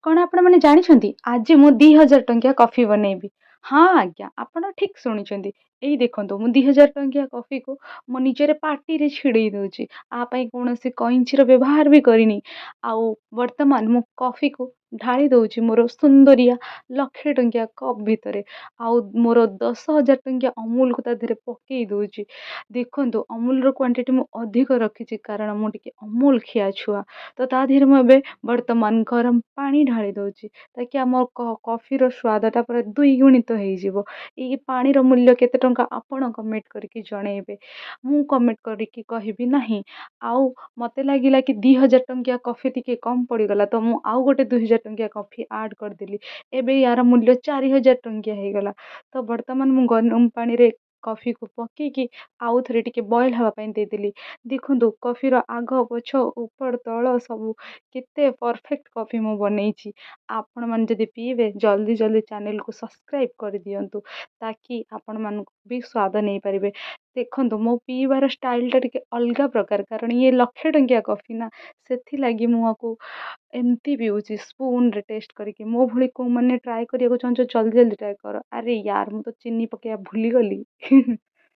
କଣ ଆପଣମାନେ ଜାଣିଛନ୍ତି? ଆଜି ମୁଁ 2000 ଟଙ୍କିଆ କଫି ବନେଇବି। ହଁ ଆଜ୍ଞା, ଆପଣ ଠିକ୍ ଶୁଣିଛନ୍ତି। ଏଇ ଦେଖନ୍ତୁ ମୁଁ 2000 ଟଙ୍କିଆ କଫିକୁ ମୋ ନିଜର ପାଟିରେ ଛିଡ଼େଇ ଦଉଛି। ଆ ପାଇଁ କୌଣସି କଇଞ୍ଚିର ବ୍ୟବହାର ବି କରିନି। ଆଉ ବର୍ତ୍ତମାନ ମୁଁ କଫିକୁ ଢାଳି ଦଉଛି ମୋର ସୁନ୍ଦରିଆ ଲକ୍ଷେ ଟଙ୍କିଆ କପ୍ ଭିତରେ। ଆଉ ମୋର 10,000 ଟଙ୍କିଆ ଅମୁଲକୁ ତା ଦେହରେ ପକେଇ ଦଉଛି। ଦେଖନ୍ତୁ ଅମୁଲର କ୍ୱାଣ୍ଟିଟି ମୁଁ ଅଧିକ ରଖିଛି କାରଣ ମୁଁ ଟିକେ ଅମୁଲ ଖିଆ ଛୁଆ। ତ ତା ଦେହରେ ମୁଁ ଏବେ ବର୍ତ୍ତମାନ ଗରମ ପାଣି ଢାଳି ଦଉଛି ତାକି ଆମ କଫିର ସ୍ୱାଦଟା ପୁରା ଦ୍ୱିଗୁଣିତ ହେଇଯିବ। ଏଇ ପାଣିର ମୂଲ୍ୟ କେତେ ଟଙ୍କା ଆପଣ କମେଣ୍ଟ କରିକି ଜଣେଇବେ। ମୁଁ କମେଣ୍ଟ କରିକି କହିବି ନାହିଁ। ଆଉ ମୋତେ ଲାଗିଲା କି 2000 ଟଙ୍କିଆ କଫି ଟିକେ କମ୍ ପଡ଼ିଗଲା ତ ମୁଁ ଆଉ ଗୋଟେ 2000 ଟଙ୍କିଆ କଫି ଆଡ଼୍ କରିଦେଲି। ଏବେ ୟାର ମୂଲ୍ୟ 4000 ଟଙ୍କିଆ ହେଇଗଲା। ତ ବର୍ତ୍ତମାନ ମୁଁ ଗରମ ପାଣିରେ କଫିକୁ ପକେଇକି ଆଉ ଥରେ ଟିକେ ବଏଲ୍ ହେବା ପାଇଁ ଦେଇଦେଲି। ଦେଖନ୍ତୁ କଫିର ଆଗ ପଛ ଉପର ତଳ ସବୁ କେତେ ପରଫେକ୍ଟ କଫି ମୁଁ ବନେଇଛି। ଆପଣମାନେ ଯଦି ପିଇବେ ଜଲ୍ଦି ଜଲ୍ଦି ଚ୍ୟାନେଲକୁ ସବସ୍କ୍ରାଇବ୍ କରିଦିଅନ୍ତୁ ତାକି ଆପଣମାନଙ୍କୁ ବି ସ୍ୱାଦ ନେଇପାରିବେ। ଦେଖନ୍ତୁ ମୋ ପିଇବାର ଷ୍ଟାଇଲଟା ଟିକେ ଅଲଗା ପ୍ରକାର କାରଣ ଇଏ ଲକ୍ଷେ ଟଙ୍କିଆ କଫି ନା ସେଥିଲାଗି ମୁଁ ଆକୁ ଏମିତି ପିଉଛି ସ୍ପୁନରେ ଟେଷ୍ଟ କରିକି। ମୋ ଭଳି କୋଉମାନେ ଟ୍ରାଏ କରିବାକୁ ଚାହୁଁଛ ଜଲ୍ଦି ଜଲ୍ଦି ଟ୍ରାଏ କର। ଆରେ ୟାର ମୁଁ ତ ଚିନି ପକେଇବା ଭୁଲିଗଲି।